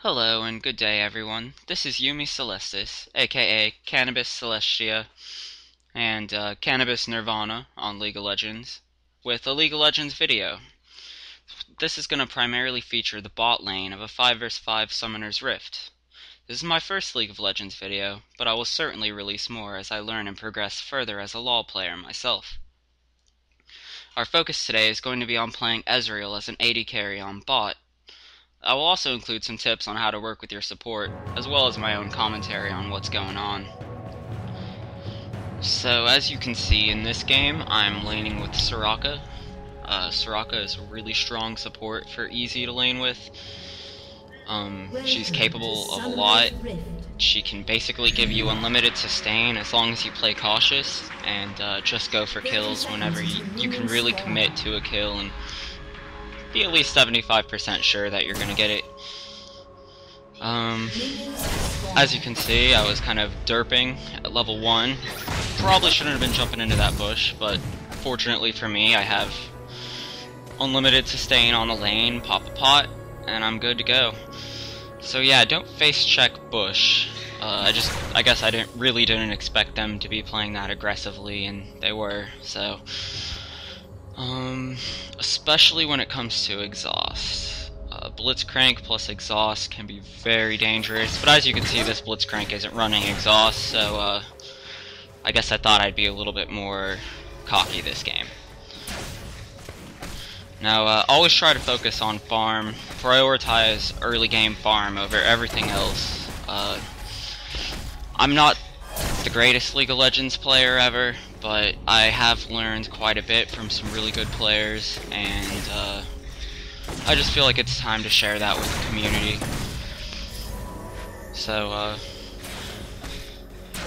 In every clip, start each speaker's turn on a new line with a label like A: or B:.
A: Hello and good day everyone. This is Yumi Celestis, aka Cannabis Celestia, and Cannabis Nirvana on League of Legends, with a League of Legends video. This is going to primarily feature the bot lane of a 5 vs 5 Summoner's Rift. This is my first League of Legends video, but I will certainly release more as I learn and progress further as a LoL player myself. Our focus today is going to be on playing Ezreal as an AD carry on bot. I will also include some tips on how to work with your support, as well as my own commentary on what's going on. So as you can see in this game, I'm laning with Soraka. Soraka is a really strong support for easy to lane with. She's capable of a lot. She can basically give you unlimited sustain as long as you play cautious, and just go for kills whenever you can really commit to a kill and be at least 75% sure that you're gonna get it. As you can see, I was kind of derping at level 1. Probably shouldn't have been jumping into that bush, but fortunately for me, I have unlimited sustain on the lane, pop a pot, and I'm good to go. So yeah, don't face check bush. I guess I didn't expect them to be playing that aggressively, and they were, so especially when it comes to exhaust. Blitzcrank plus exhaust can be very dangerous, but as you can see, this Blitzcrank isn't running exhaust, so I guess I thought I'd be a little bit more cocky this game. Now, always try to focus on farm, prioritize early game farm over everything else. I'm not the greatest League of Legends player ever, but I have learned quite a bit from some really good players, and I just feel like it's time to share that with the community. So,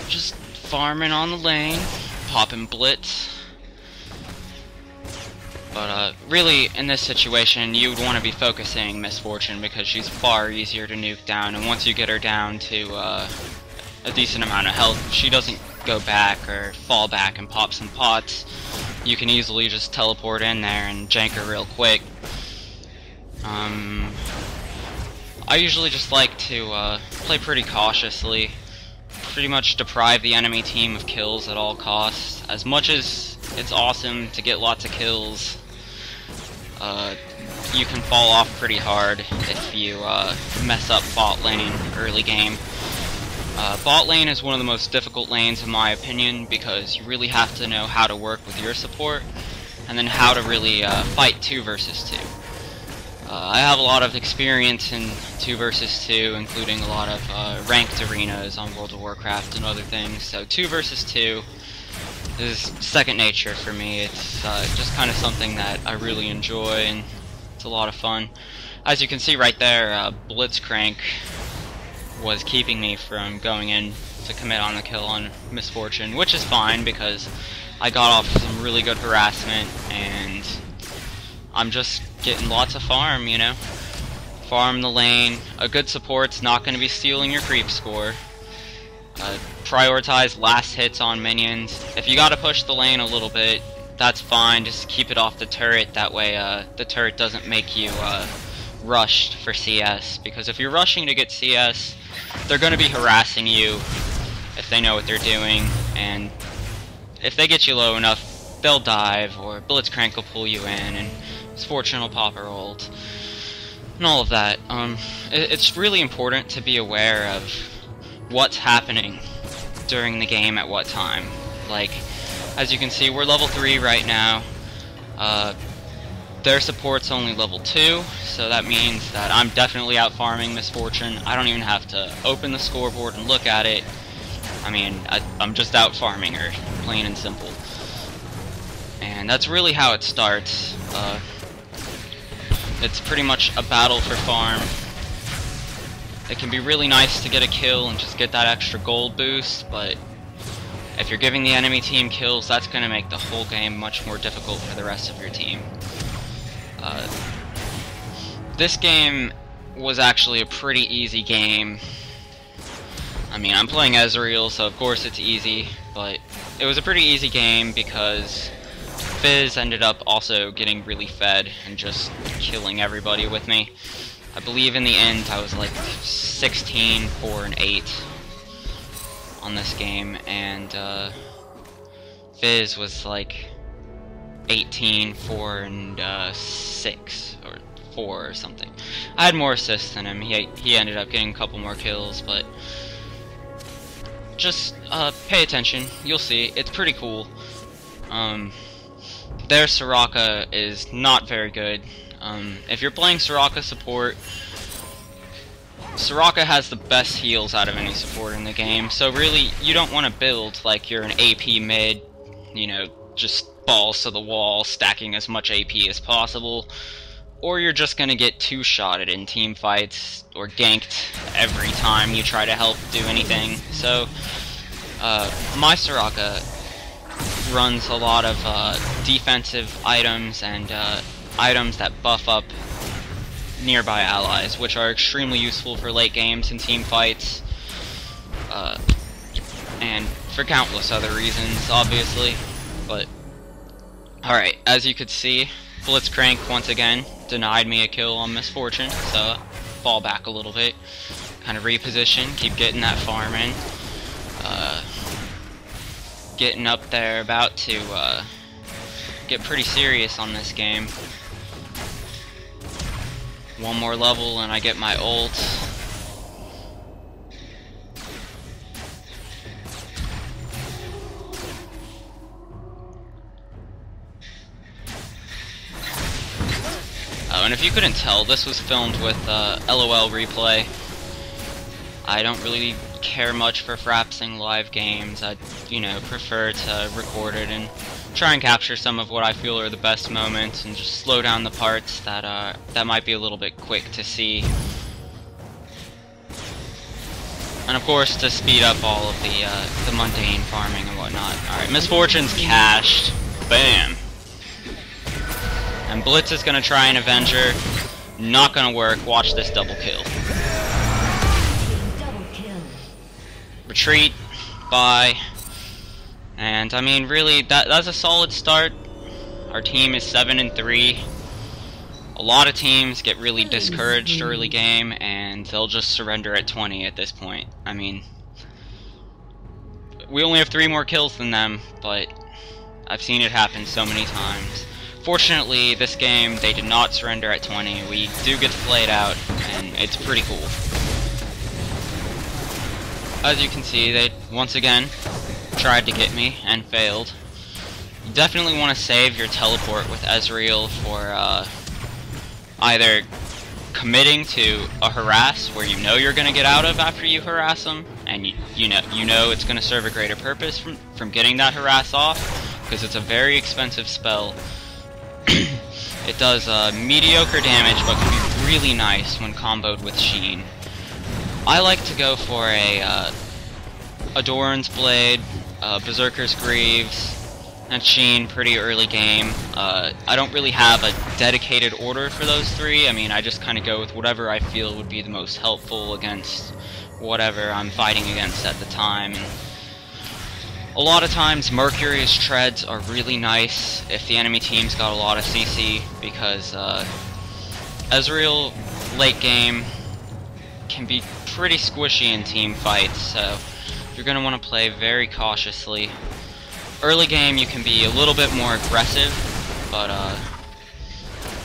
A: just farming on the lane, popping blitz. But really, in this situation, you would want to be focusing Misfortune because she's far easier to nuke down, and once you get her down to a decent amount of health, she doesn't go back or fall back and pop some pots. You can easily just teleport in there and jank her real quick. I usually just like to play pretty cautiously, pretty much deprive the enemy team of kills at all costs. As much as it's awesome to get lots of kills, you can fall off pretty hard if you mess up bot lane early game. Bot lane is one of the most difficult lanes in my opinion because you really have to know how to work with your support and then how to really fight 2 versus 2. I have a lot of experience in 2 versus 2, including a lot of ranked arenas on World of Warcraft and other things, so 2 versus 2 is second nature for me. It's just kind of something that I really enjoy, and it's a lot of fun. As you can see right there, Blitzcrank was keeping me from going in to commit on the kill on Misfortune, which is fine because I got off some really good harassment, and I'm just getting lots of farm, you know? Farm the lane. A good support's not going to be stealing your creep score. Prioritize last hits on minions. If you gotta push the lane a little bit, that's fine, just keep it off the turret, that way the turret doesn't make you rushed for CS, because if you're rushing to get CS, they're gonna be harassing you if they know what they're doing, and if they get you low enough, they'll dive, or Blitzcrank will pull you in, and Misfortune will pop her ult, and all of that. It's really important to be aware of what's happening during the game at what time. Like, as you can see, we're level 3 right now. Their support's only level 2, so that means that I'm definitely out farming Misfortune. I don't even have to open the scoreboard and look at it. I mean, I'm just out farming her, plain and simple. And that's really how it starts. It's pretty much a battle for farm. It can be really nice to get a kill and just get that extra gold boost, but if you're giving the enemy team kills, that's going to make the whole game much more difficult for the rest of your team. This game was actually a pretty easy game. I mean, I'm playing Ezreal, so of course it's easy, but it was a pretty easy game because Fizz ended up also getting really fed and just killing everybody with me. I believe in the end I was like 16, 4, and 8 on this game, and Fizz was like 18, 4, and 6, or 4 or something. I had more assists than him. He ended up getting a couple more kills, but just pay attention. You'll see. It's pretty cool. Their Soraka is not very good. If you're playing Soraka support, Soraka has the best heals out of any support in the game, so really, you don't want to build like you're an AP mid, you know, just balls to the wall, stacking as much AP as possible, or you're just gonna get two-shotted in team fights, or ganked every time you try to help do anything. So, my Soraka runs a lot of defensive items and items that buff up nearby allies, which are extremely useful for late games and team fights, and for countless other reasons, obviously. But alright, as you could see, Blitzcrank once again denied me a kill on Misfortune, so fall back a little bit, kind of reposition, keep getting that farm in, getting up there, about to get pretty serious on this game. One more level and I get my ult. Oh, and if you couldn't tell, this was filmed with LOL replay. I don't really care much for frapsing live games. I, you know, prefer to record it and try and capture some of what I feel are the best moments, and just slow down the parts that that might be a little bit quick to see. And of course, to speed up all of the mundane farming and whatnot. Alright, Misfortune's cashed. Bam! And Blitz is gonna try and avenge her. Not gonna work. Watch this double kill. Retreat. Bye. And I mean, really, that's a solid start. Our team is 7-3. A lot of teams get really discouraged early game, and they'll just surrender at 20 at this point. I mean, we only have 3 more kills than them, but I've seen it happen so many times. Fortunately, this game, they did not surrender at 20. We do get to play it out, and it's pretty cool. As you can see, they, once again, tried to get me, and failed. You definitely want to save your teleport with Ezreal for, either committing to a harass where you know you're going to get out of after you harass them, and you know it's going to serve a greater purpose from getting that harass off, because it's a very expensive spell. It does mediocre damage, but can be really nice when comboed with Sheen. I like to go for a Doran's Blade, Berserker's Greaves, and Sheen pretty early game. I don't really have a dedicated order for those 3. I mean, I just kind of go with whatever I feel would be the most helpful against whatever I'm fighting against at the time. And a lot of times, Mercury's Treads are really nice if the enemy team's got a lot of CC, because Ezreal late game can be pretty squishy in team fights, so you're going to want to play very cautiously. Early game you can be a little bit more aggressive, but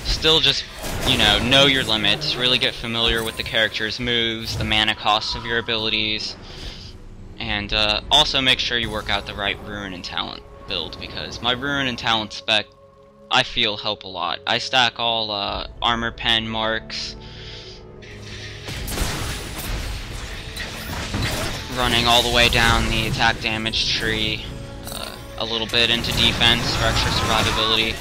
A: still just, you know your limits, really get familiar with the character's moves, the mana cost of your abilities, and also make sure you work out the right Ruin and Talent build, because my Ruin and Talent spec, I feel, help a lot. I stack all armor pen marks, running all the way down the attack damage tree, a little bit into defense for extra survivability.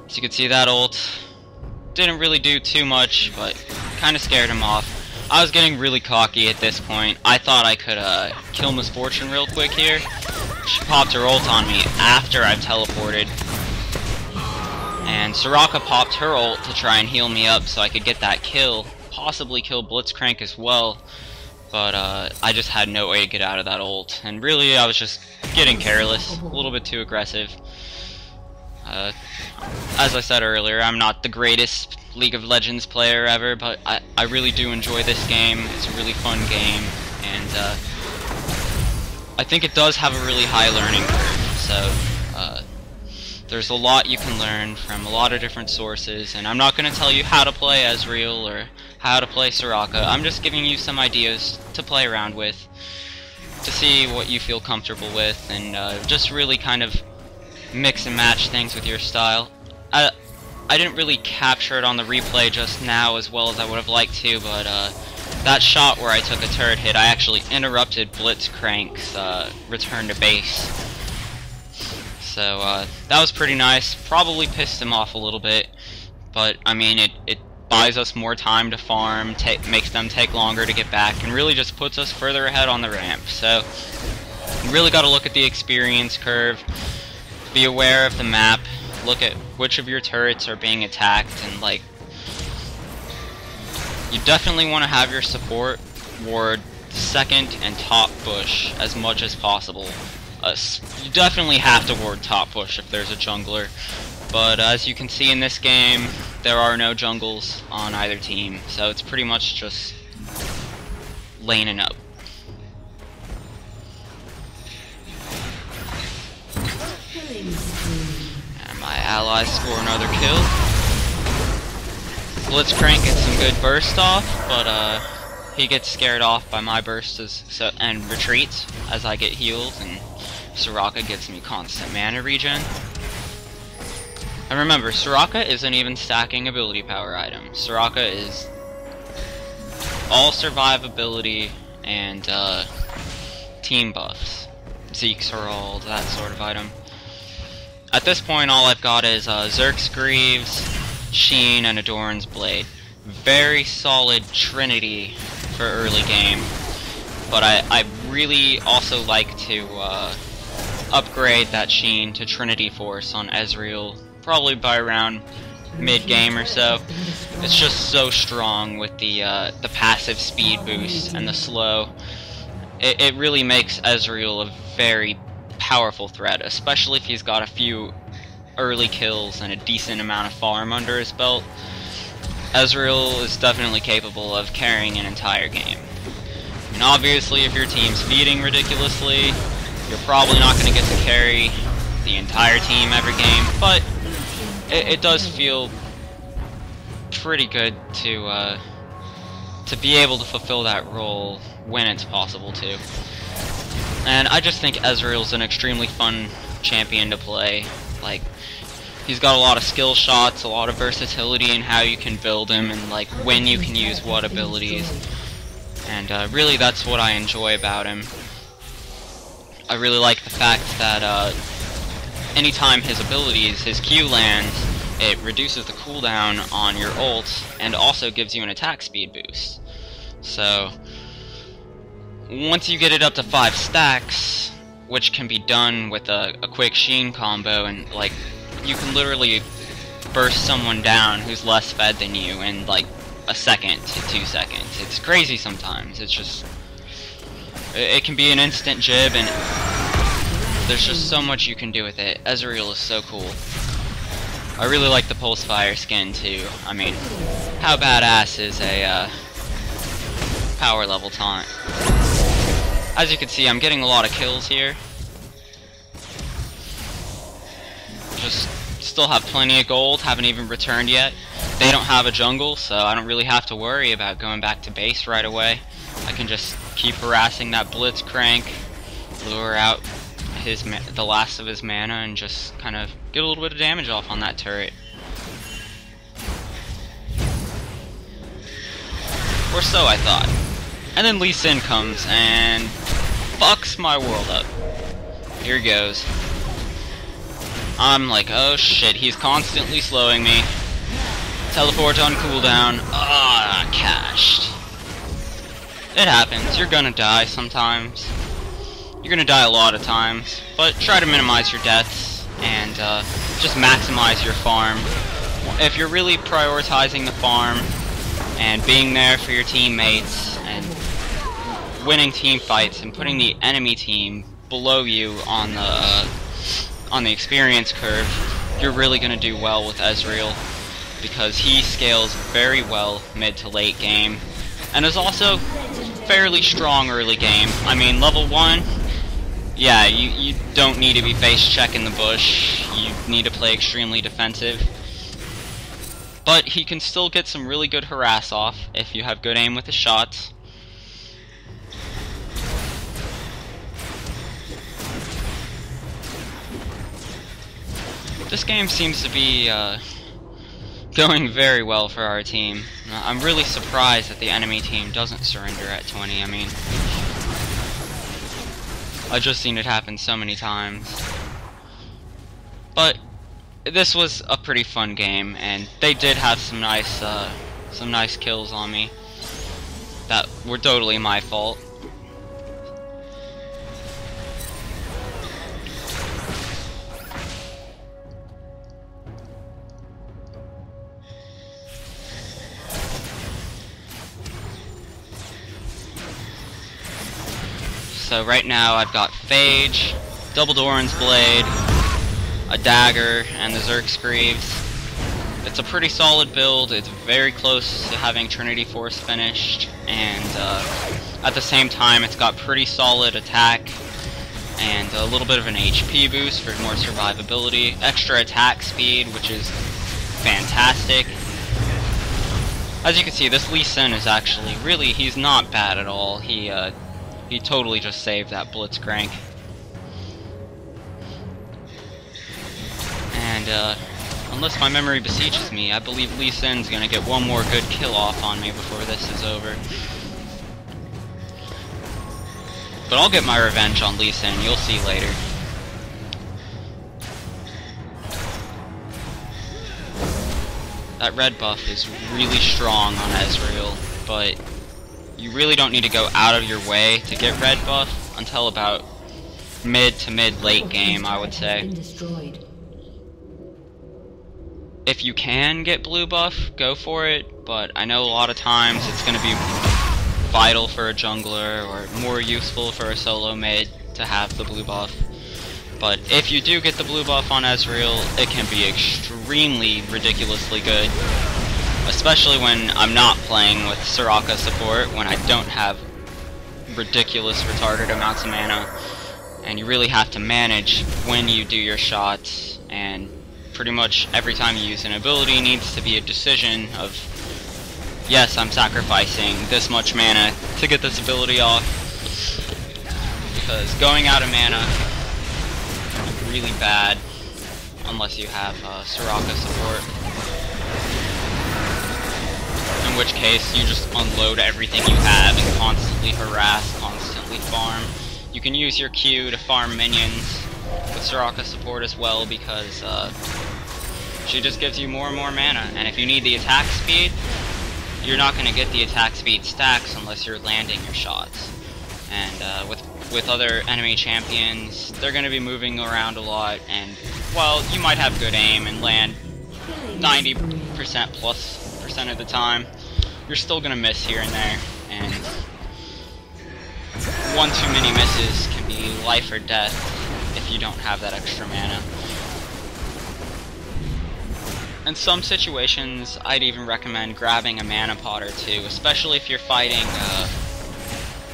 A: So you can see that ult didn't really do too much, but kind of scared him off. I was getting really cocky at this point. I thought I could kill Misfortune real quick here. She popped her ult on me after I've teleported, and Soraka popped her ult to try and heal me up so I could get that kill, possibly kill Blitzcrank as well. But I just had no way to get out of that ult, and really I was just getting careless, a little bit too aggressive. As I said earlier, I'm not the greatest League of Legends player ever, but I really do enjoy this game. It's a really fun game, and I think it does have a really high learning curve, so there's a lot you can learn from a lot of different sources, and I'm not going to tell you how to play Ezreal or how to play Soraka. I'm just giving you some ideas to play around with, to see what you feel comfortable with, and just really kind of mix and match things with your style. I didn't really capture it on the replay just now as well as I would have liked to, but that shot where I took a turret hit, I actually interrupted Blitzcrank's return to base. So that was pretty nice. Probably pissed him off a little bit, but I mean it buys us more time to farm, makes them take longer to get back, and really just puts us further ahead on the ramp. So you really got to look at the experience curve, be aware of the map, look at which of your turrets are being attacked, and like, you definitely want to have your support ward second and top bush as much as possible. You definitely have to ward top bush if there's a jungler, but as you can see in this game, there are no jungles on either team, so it's pretty much just laning up. And my allies score another kill. Blitzcrank gets some good burst off, but he gets scared off by my burst and retreats as I get healed, and Soraka gives me constant mana regen. And remember, Soraka isn't even stacking ability power items. Soraka is all survivability and team buffs. Zeke's Herald, that sort of item. At this point, all I've got is Zerk's Greaves, Sheen, and Adorn's Blade. Very solid trinity for early game, but I really also like to upgrade that Sheen to Trinity Force on Ezreal, probably by around mid-game or so. It's just so strong with the passive speed boost and the slow. It really makes Ezreal a very powerful threat, especially if he's got a few early kills and a decent amount of farm under his belt. Ezreal is definitely capable of carrying an entire game. I mean, obviously, if your team's feeding ridiculously, you're probably not going to get to carry the entire team every game, but it does feel pretty good to be able to fulfill that role when it's possible to. And I just think Ezreal's an extremely fun champion to play. Like, he's got a lot of skill shots, a lot of versatility in how you can build him, and like when you can use what abilities. And really, that's what I enjoy about him. I really like the fact that anytime his abilities, his Q lands, it reduces the cooldown on your ult, and also gives you an attack speed boost. So once you get it up to 5 stacks, which can be done with a quick Sheen combo, and like, you can literally burst someone down who's less fed than you in like a second to 2 seconds. It's crazy sometimes. It's just, it can be an instant jib, and there's just so much you can do with it. Ezreal is so cool. I really like the Pulse Fire skin too. I mean, how badass is a power level taunt? As you can see, I'm getting a lot of kills here. Just still have plenty of gold, haven't even returned yet. They don't have a jungle, so I don't really have to worry about going back to base right away. I can just keep harassing that Blitzcrank, lure out the last of his mana, and just kind of get a little bit of damage off on that turret. Or so I thought. And then Lee Sin comes and fucks my world up. Here he goes. I'm like, oh shit, he's constantly slowing me. Teleport on cooldown. Ah, cached. It happens. You're gonna die sometimes. You're gonna die a lot of times. But try to minimize your deaths and just maximize your farm. If you're really prioritizing the farm and being there for your teammates and winning team fights and putting the enemy team below you on the experience curve, you're really gonna do well with Ezreal. because he scales very well mid to late game, and is also fairly strong early game. I mean, level 1, yeah, you don't need to be face checking the bush, you need to play extremely defensive. But he can still get some really good harass off if you have good aim with the shots. This game seems to be going very well for our team. I'm really surprised that the enemy team doesn't surrender at 20. I mean, I've just seen it happen so many times. But this was a pretty fun game, and they did have some nice kills on me that were totally my fault. So right now I've got Phage, Double Doran's Blade, a Dagger, and the Zerx Greaves. It's a pretty solid build. It's very close to having Trinity Force finished, and at the same time it's got pretty solid attack and a little bit of an HP boost for more survivability, extra attack speed, which is fantastic. As you can see, this Lee Sin is actually he's not bad at all. He totally just saved that Blitzcrank. And unless my memory beseeches me, I believe Lee Sin's gonna get one more good kill off on me before this is over. But I'll get my revenge on Lee Sin, you'll see later. That red buff is really strong on Ezreal, but you really don't need to go out of your way to get red buff until about mid to mid-late game, I would say. If you can get blue buff, go for it, but I know a lot of times it's going to be vital for a jungler or more useful for a solo mid to have the blue buff. But if you do get the blue buff on Ezreal, it can be extremely ridiculously good. Especially when I'm not playing with Soraka support, when I don't have ridiculous retarded amounts of mana, and you really have to manage when you do your shots, and pretty much every time you use an ability needs to be a decision of, yes, I'm sacrificing this much mana to get this ability off, because going out of mana is really bad unless you have Soraka support. In which case, you just unload everything you have and constantly harass, constantly farm. You can use your Q to farm minions with Soraka support as well, because she just gives you more and more mana. And if you need the attack speed, you're not going to get the attack speed stacks unless you're landing your shots. And with other enemy champions, they're going to be moving around a lot, and while you might have good aim and land 90% plus of the time, you're still gonna miss here and there, and one too many misses can be life or death if you don't have that extra mana. In some situations, I'd even recommend grabbing a mana pot or two, especially if you're fighting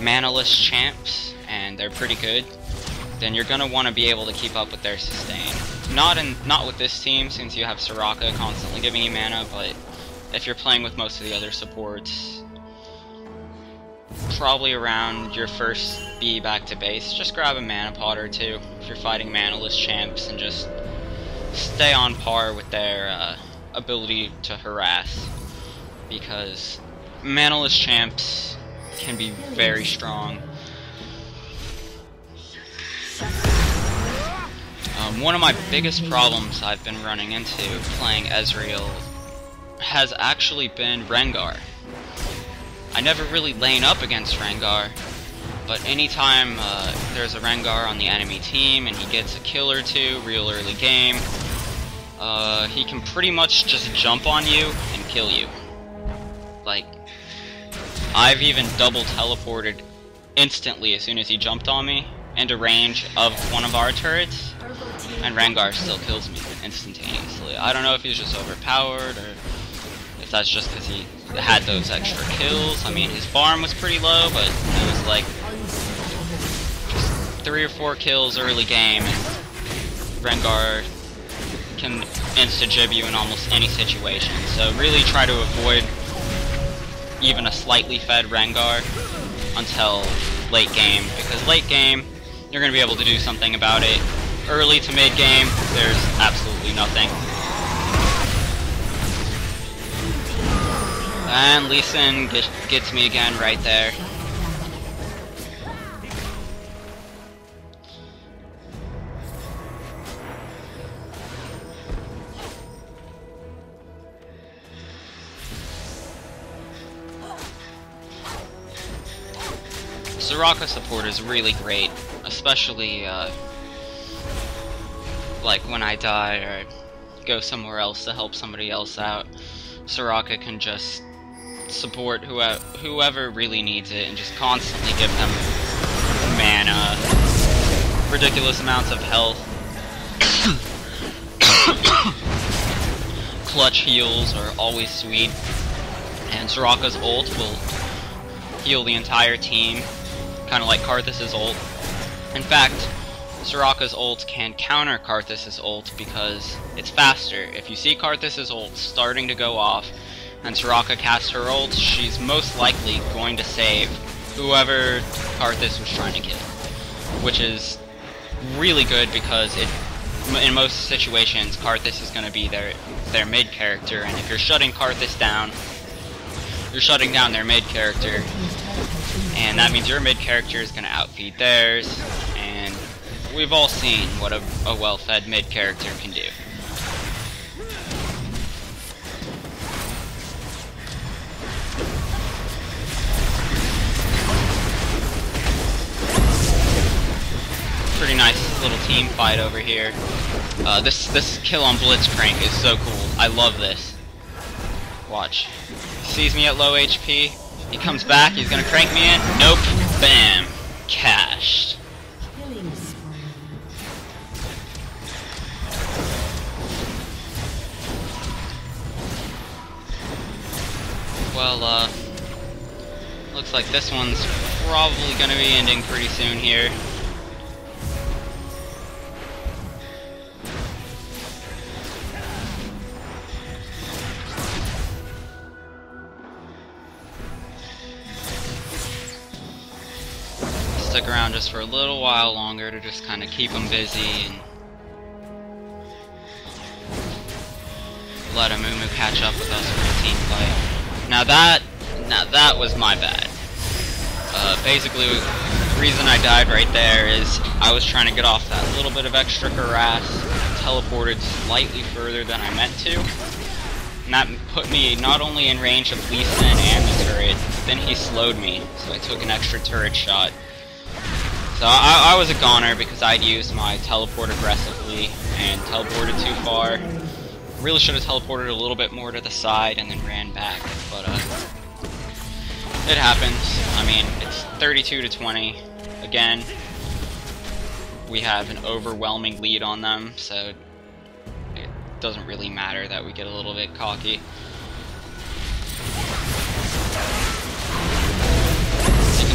A: mana-less champs and they're pretty good. Then you're gonna want to be able to keep up with their sustain. Not with this team, since you have Soraka constantly giving you mana, but if you're playing with most of the other supports, probably around your first B back to base, just grab a mana pot or two if you're fighting mana-less champs, and just stay on par with their ability to harass, because mana-less champs can be very strong. One of my biggest problems I've been running into playing Ezreal has actually been Rengar. I never really lane up against Rengar, but anytime there's a Rengar on the enemy team and he gets a kill or two real early game, he can pretty much just jump on you and kill you. Like, I've even double teleported instantly as soon as he jumped on me into range of one of our turrets, and Rengar still kills me instantaneously. I don't know if he's just overpowered or That's just because he had those extra kills. I mean, his farm was pretty low, but it was like just 3 or 4 kills early game, and Rengar can insta-jib you in almost any situation. So really try to avoid even a slightly fed Rengar until late game, because late game you're going to be able to do something about it. Early to mid game, there's absolutely nothing. And Lee Sin gets me again right there. Soraka support is really great, especially like when I die or go somewhere else to help somebody else out. Soraka can just support whoever really needs it and just constantly give them mana, ridiculous amounts of health. Clutch heals are always sweet, and Soraka's ult will heal the entire team, kind of like Karthus' ult. In fact, Soraka's ult can counter Karthus' ult because it's faster. If you see Karthus' ult starting to go off and Soraka casts her ult, she's most likely going to save whoever Karthus was trying to kill, which is really good because in most situations Karthus is going to be their mid character, and if you're shutting Karthus down, you're shutting down their mid character, and that means your mid character is going to outfeed theirs, and we've all seen what a well-fed mid character can do. Pretty nice little team fight over here. This kill on Blitzcrank is so cool. I love this. Watch. He sees me at low HP. He comes back. He's gonna crank me in. Nope. Bam. Cashed. Well, looks like this one's probably gonna be ending pretty soon here. Stick around just for a little while longer to just kind of keep them busy and let Amumu catch up with us for the team fight. Now that was my bad. Basically, the reason I died right there is I was trying to get off that little bit of extra harass, teleported slightly further than I meant to, and that put me not only in range of Lee Sin and the turret, but then he slowed me, so I took an extra turret shot. So I was a goner because I'd used my teleport aggressively and teleported too far. Really should have teleported a little bit more to the side and then ran back, but it happens. I mean, it's 32-20. Again, we have an overwhelming lead on them, so it doesn't really matter that we get a little bit cocky.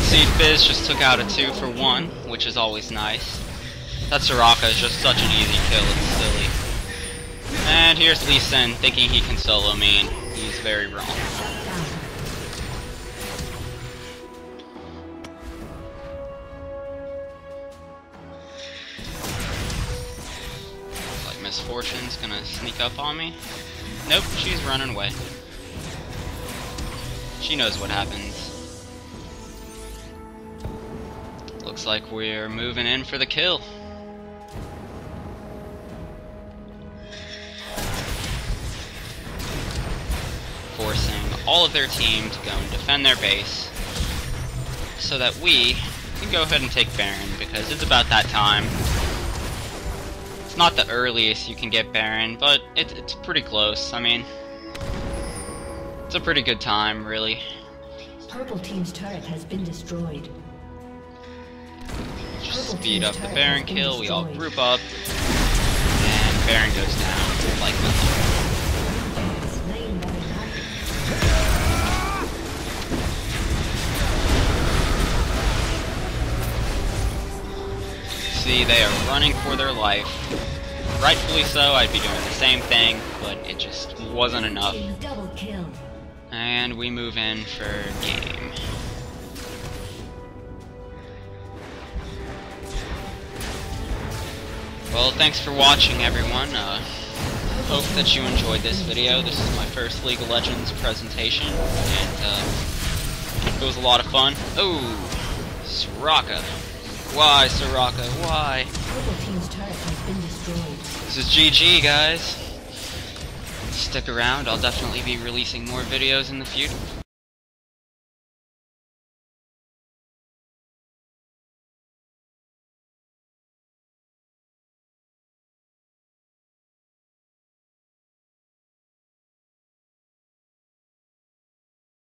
A: See, Fizz just took out a 2-for-1, which is always nice. That Soraka is just such an easy kill, it's silly. And here's Lee Sin thinking he can solo me, and he's very wrong. Like Miss Fortune's gonna sneak up on me. Nope, she's running away. She knows what happens. Looks like we're moving in for the kill. Forcing all of their team to go and defend their base so that we can go ahead and take Baron, because it's about that time. It's not the earliest you can get Baron, but it's pretty close. I mean, it's a pretty good time, really.
B: Purple team's turret has been destroyed.
A: Just speed up the Baron kill, we all group up, and Baron goes down like nothing. see they are running for their life. Rightfully so, I'd be doing the same thing, but it just wasn't enough.
B: Double kill.
A: And we move in for game. Well, thanks for watching, everyone. Hope that you enjoyed this video. This is my first League of Legends presentation, and it was a lot of fun. Oh, Soraka. Why, Soraka? Why?
B: Purple team's turret has been destroyed.
A: This is GG, guys. Stick around. I'll definitely be releasing more videos in the future.